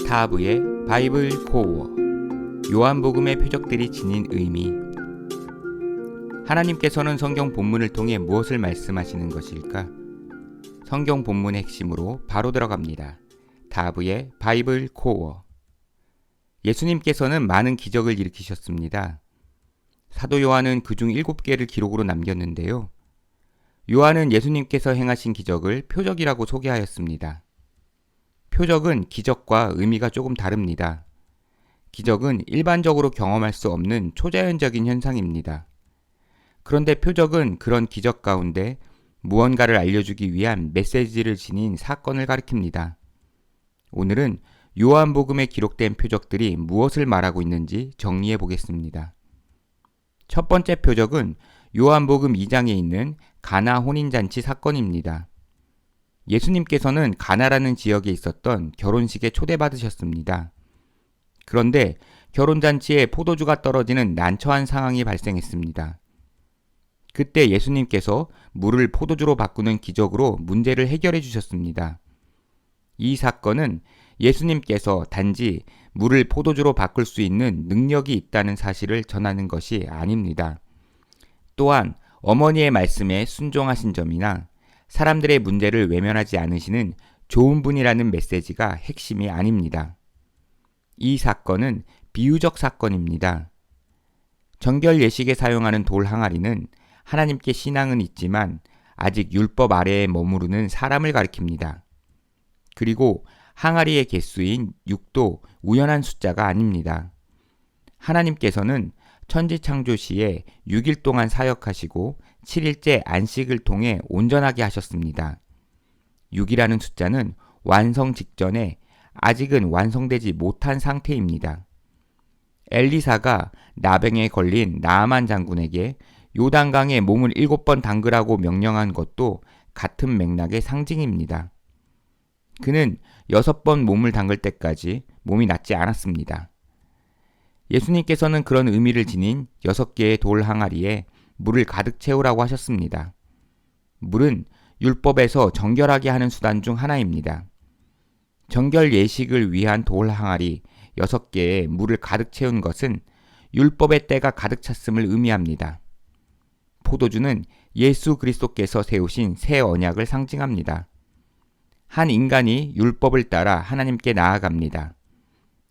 타브의 바이블 코어, 요한복음의 표적들이 지닌 의미. 하나님께서는 성경 본문을 통해 무엇을 말씀하시는 것일까? 성경 본문의 핵심으로 바로 들어갑니다. 타브의 바이블 코어. 예수님께서는 많은 기적을 일으키셨습니다. 사도 요한은 그중 7개를 기록으로 남겼는데요. 요한은 예수님께서 행하신 기적을 표적이라고 소개하였습니다. 표적은 기적과 의미가 조금 다릅니다. 기적은 일반적으로 경험할 수 없는 초자연적인 현상입니다. 그런데 표적은 그런 기적 가운데 무언가를 알려주기 위한 메시지를 지닌 사건을 가리킵니다. 오늘은 요한복음에 기록된 표적들이 무엇을 말하고 있는지 정리해 보겠습니다. 첫 번째 표적은 요한복음 2장에 있는 가나 혼인잔치 사건입니다. 예수님께서는 가나라는 지역에 있었던 결혼식에 초대받으셨습니다. 그런데 결혼잔치에 포도주가 떨어지는 난처한 상황이 발생했습니다. 그때 예수님께서 물을 포도주로 바꾸는 기적으로 문제를 해결해 주셨습니다. 이 사건은 예수님께서 단지 물을 포도주로 바꿀 수 있는 능력이 있다는 사실을 전하는 것이 아닙니다. 또한 어머니의 말씀에 순종하신 점이나 사람들의 문제를 외면하지 않으시는 좋은 분이라는 메시지가 핵심이 아닙니다. 이 사건은 비유적 사건입니다. 정결 예식에 사용하는 돌 항아리는 하나님께 신앙은 있지만 아직 율법 아래에 머무르는 사람을 가리킵니다. 그리고 항아리의 개수인 6도 우연한 숫자가 아닙니다. 하나님께서는 천지 창조 시에 6일 동안 사역하시고 7일째 안식을 통해 온전하게 하셨습니다. 6이라는 숫자는 완성 직전에 아직은 완성되지 못한 상태입니다. 엘리사가 나병에 걸린 나아만 장군에게 요단강에 몸을 7번 담그라고 명령한 것도 같은 맥락의 상징입니다. 그는 6번 몸을 담글 때까지 몸이 낫지 않았습니다. 예수님께서는 그런 의미를 지닌 6개의 돌 항아리에 물을 가득 채우라고 하셨습니다. 물은 율법에서 정결하게 하는 수단 중 하나입니다. 정결 예식을 위한 돌 항아리 6개에 물을 가득 채운 것은 율법의 때가 가득 찼음을 의미합니다. 포도주는 예수 그리스도께서 세우신 새 언약을 상징합니다. 한 인간이 율법을 따라 하나님께 나아갑니다.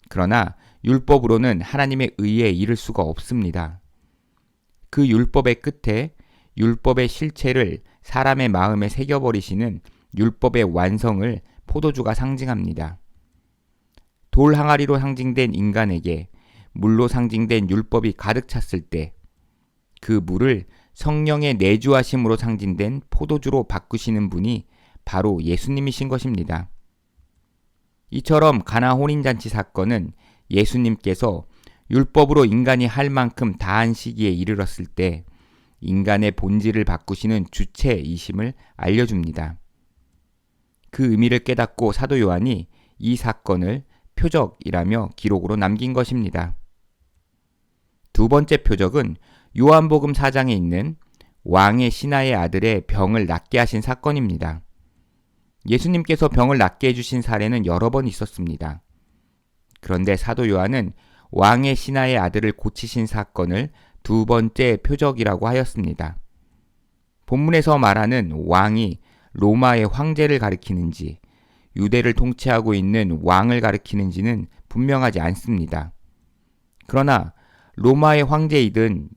그러나 율법으로는 하나님의 의에 이를 수가 없습니다. 그 율법의 끝에 율법의 실체를 사람의 마음에 새겨버리시는 율법의 완성을 포도주가 상징합니다. 돌 항아리로 상징된 인간에게 물로 상징된 율법이 가득 찼을 때 그 물을 성령의 내주하심으로 상징된 포도주로 바꾸시는 분이 바로 예수님이신 것입니다. 이처럼 가나 혼인잔치 사건은 예수님께서 율법으로 인간이 할 만큼 다한 시기에 이르렀을 때 인간의 본질을 바꾸시는 주체이심을 알려줍니다. 그 의미를 깨닫고 사도 요한이 이 사건을 표적이라며 기록으로 남긴 것입니다. 두 번째 표적은 요한복음 4장에 있는 왕의 신하의 아들의 병을 낫게 하신 사건입니다. 예수님께서 병을 낫게 해주신 사례는 여러 번 있었습니다. 그런데 사도 요한은 왕의 신하의 아들을 고치신 사건을 두 번째 표적이라고 하였습니다. 본문에서 말하는 왕이 로마의 황제를 가리키는지 유대를 통치하고 있는 왕을 가리키는지는 분명하지 않습니다. 그러나 로마의 황제이든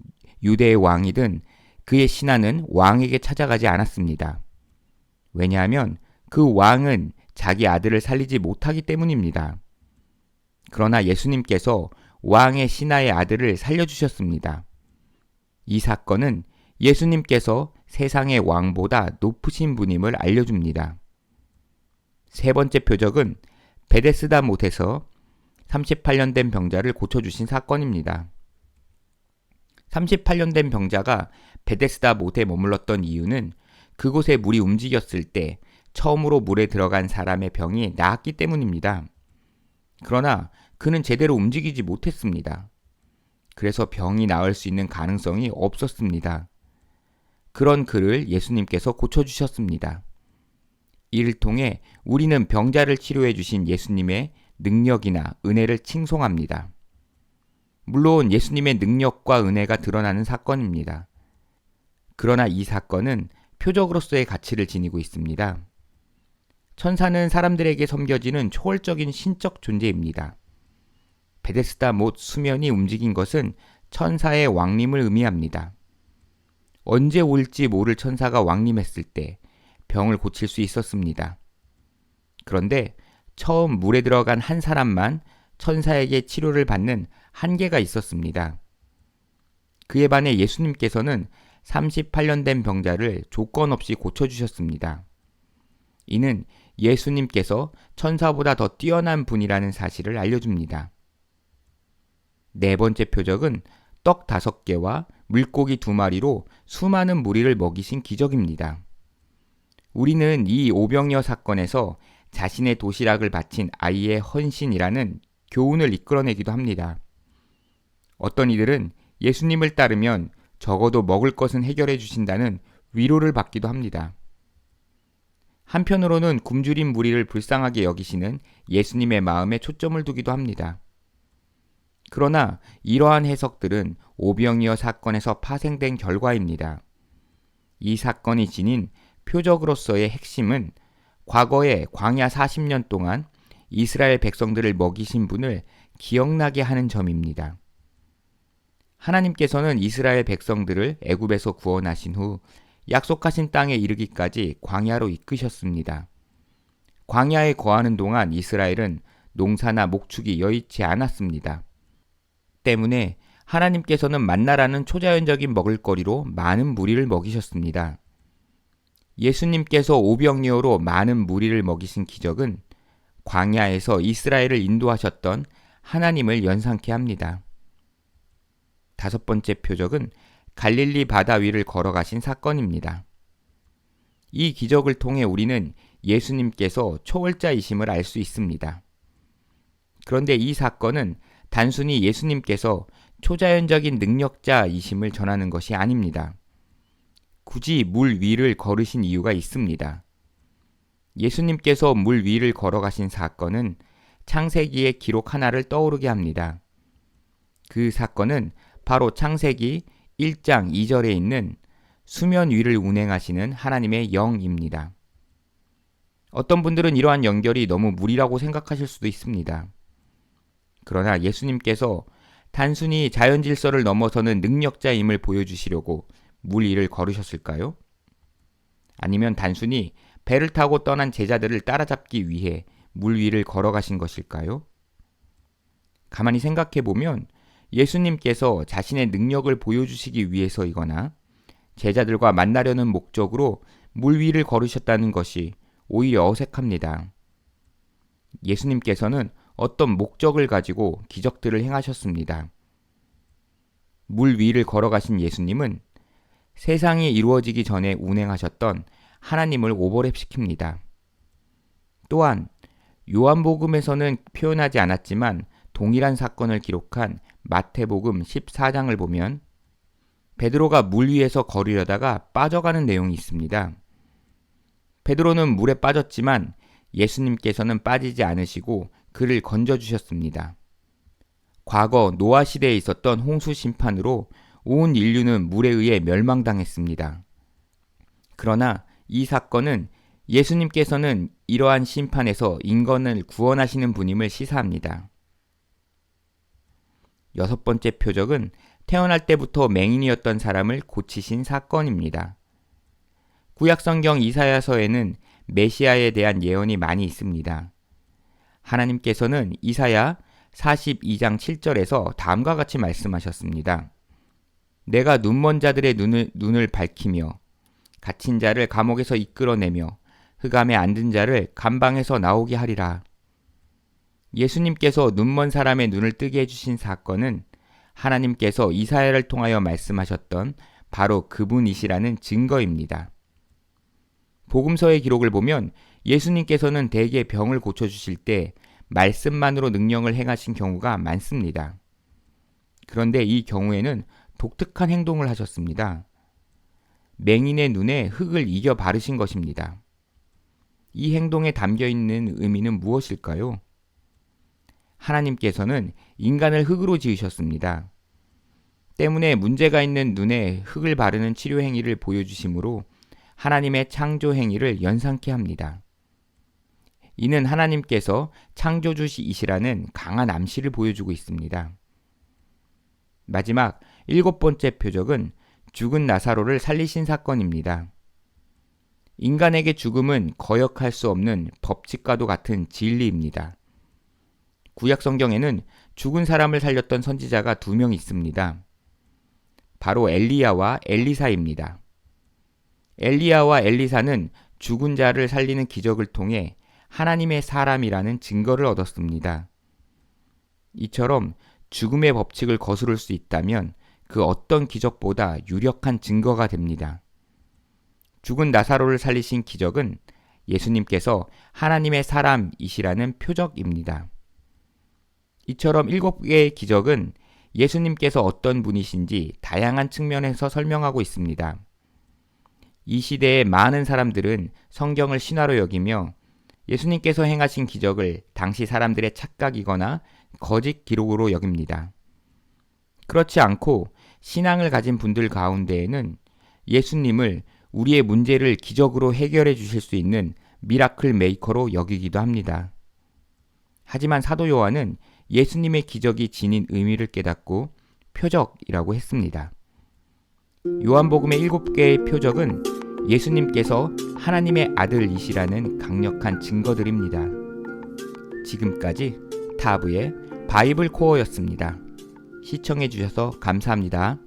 유대의 왕이든 그의 신하는 왕에게 찾아가지 않았습니다. 왜냐하면 그 왕은 자기 아들을 살리지 못하기 때문입니다. 그러나 예수님께서 왕의 신하의 아들을 살려주셨습니다. 이 사건은 예수님께서 세상의 왕보다 높으신 분임을 알려줍니다. 세 번째 표적은 베데스다 못에서 38년 된 병자를 고쳐주신 사건입니다. 38년 된 병자가 베데스다 못에 머물렀던 이유는 그곳에 물이 움직였을 때 처음으로 물에 들어간 사람의 병이 나았기 때문입니다. 그러나 그는 제대로 움직이지 못했습니다. 그래서 병이 나을 수 있는 가능성이 없었습니다. 그런 그를 예수님께서 고쳐주셨습니다. 이를 통해 우리는 병자를 치료해 주신 예수님의 능력이나 은혜를 칭송합니다. 물론 예수님의 능력과 은혜가 드러나는 사건입니다. 그러나 이 사건은 표적으로서의 가치를 지니고 있습니다. 천사는 사람들에게 섬겨지는 초월적인 신적 존재입니다. 베데스다 못 수면이 움직인 것은 천사의 왕림을 의미합니다. 언제 올지 모를 천사가 왕림했을 때 병을 고칠 수 있었습니다. 그런데 처음 물에 들어간 한 사람만 천사에게 치료를 받는 한계가 있었습니다. 그에 반해 예수님께서는 38년 된 병자를 조건 없이 고쳐주셨습니다. 이는 예수님께서 천사보다 더 뛰어난 분이라는 사실을 알려줍니다. 네 번째 표적은 떡 5개와 물고기 2마리로 수많은 무리를 먹이신 기적입니다. 우리는 이 오병이어 사건에서 자신의 도시락을 바친 아이의 헌신이라는 교훈을 이끌어내기도 합니다. 어떤 이들은 예수님을 따르면 적어도 먹을 것은 해결해 주신다는 위로를 받기도 합니다. 한편으로는 굶주린 무리를 불쌍하게 여기시는 예수님의 마음에 초점을 두기도 합니다. 그러나 이러한 해석들은 오병이어 사건에서 파생된 결과입니다. 이 사건이 지닌 표적으로서의 핵심은 과거에 광야 40년 동안 이스라엘 백성들을 먹이신 분을 기억나게 하는 점입니다. 하나님께서는 이스라엘 백성들을 애굽에서 구원하신 후 약속하신 땅에 이르기까지 광야로 이끄셨습니다. 광야에 거하는 동안 이스라엘은 농사나 목축이 여의치 않았습니다. 때문에 하나님께서는 만나라는 초자연적인 먹을거리로 많은 무리를 먹이셨습니다. 예수님께서 오병이어로 많은 무리를 먹이신 기적은 광야에서 이스라엘을 인도하셨던 하나님을 연상케 합니다. 5번째 표적은 갈릴리 바다 위를 걸어가신 사건입니다. 이 기적을 통해 우리는 예수님께서 초월자이심을 알 수 있습니다. 그런데 이 사건은 단순히 예수님께서 초자연적인 능력자이심을 전하는 것이 아닙니다. 굳이 물 위를 걸으신 이유가 있습니다. 예수님께서 물 위를 걸어가신 사건은 창세기의 기록 하나를 떠오르게 합니다. 그 사건은 바로 창세기 1장 2절에 있는 수면 위를 운행하시는 하나님의 영입니다. 어떤 분들은 이러한 연결이 너무 무리라고 생각하실 수도 있습니다. 그러나 예수님께서 단순히 자연 질서를 넘어서는 능력자임을 보여주시려고 물 위를 걸으셨을까요? 아니면 단순히 배를 타고 떠난 제자들을 따라잡기 위해 물 위를 걸어가신 것일까요? 가만히 생각해 보면 예수님께서 자신의 능력을 보여주시기 위해서이거나 제자들과 만나려는 목적으로 물 위를 걸으셨다는 것이 오히려 어색합니다. 예수님께서는 어떤 목적을 가지고 기적들을 행하셨습니다. 물 위를 걸어가신 예수님은 세상이 이루어지기 전에 운행하셨던 하나님을 오버랩시킵니다. 또한 요한복음에서는 표현하지 않았지만 동일한 사건을 기록한 마태복음 14장을 보면 베드로가 물 위에서 걸으려다가 빠져가는 내용이 있습니다. 베드로는 물에 빠졌지만 예수님께서는 빠지지 않으시고 그를 건져주셨습니다. 과거 노아 시대에 있었던 홍수 심판으로 온 인류는 물에 의해 멸망당했습니다. 그러나 이 사건은 예수님께서는 이러한 심판에서 인간을 구원하시는 분임을 시사합니다. 6번째 표적은 태어날 때부터 맹인이었던 사람을 고치신 사건입니다. 구약성경 이사야서에는 메시아에 대한 예언이 많이 있습니다. 하나님께서는 이사야 42장 7절에서 다음과 같이 말씀하셨습니다. 내가 눈먼 자들의 눈을 밝히며 갇힌 자를 감옥에서 이끌어내며 흑암에 앉은 자를 감방에서 나오게 하리라. 예수님께서 눈먼 사람의 눈을 뜨게 해주신 사건은 하나님께서 이사야를 통하여 말씀하셨던 바로 그분이시라는 증거입니다. 복음서의 기록을 보면 예수님께서는 대개 병을 고쳐주실 때 말씀만으로 능력을 행하신 경우가 많습니다. 그런데 이 경우에는 독특한 행동을 하셨습니다. 맹인의 눈에 흙을 이겨 바르신 것입니다. 이 행동에 담겨 있는 의미는 무엇일까요? 하나님께서는 인간을 흙으로 지으셨습니다. 때문에 문제가 있는 눈에 흙을 바르는 치료 행위를 보여주심으로 하나님의 창조 행위를 연상케 합니다. 이는 하나님께서 창조주이시라는 강한 암시를 보여주고 있습니다. 마지막 7번째 표적은 죽은 나사로를 살리신 사건입니다. 인간에게 죽음은 거역할 수 없는 법칙과도 같은 진리입니다. 구약 성경에는 죽은 사람을 살렸던 선지자가 2명 있습니다. 바로 엘리야와 엘리사입니다. 엘리야와 엘리사는 죽은 자를 살리는 기적을 통해 하나님의 사람이라는 증거를 얻었습니다. 이처럼 죽음의 법칙을 거스를 수 있다면 그 어떤 기적보다 유력한 증거가 됩니다. 죽은 나사로를 살리신 기적은 예수님께서 하나님의 사람이시라는 표적입니다. 이처럼 7개의 기적은 예수님께서 어떤 분이신지 다양한 측면에서 설명하고 있습니다. 이 시대의 많은 사람들은 성경을 신화로 여기며 예수님께서 행하신 기적을 당시 사람들의 착각이거나 거짓 기록으로 여깁니다. 그렇지 않고 신앙을 가진 분들 가운데에는 예수님을 우리의 문제를 기적으로 해결해 주실 수 있는 미라클 메이커로 여기기도 합니다. 하지만 사도 요한은 예수님의 기적이 지닌 의미를 깨닫고 표적이라고 했습니다. 요한복음의 7개의 표적은 예수님께서 하나님의 아들이시라는 강력한 증거들입니다. 지금까지 타브의 바이블 코어였습니다. 시청해 주셔서 감사합니다.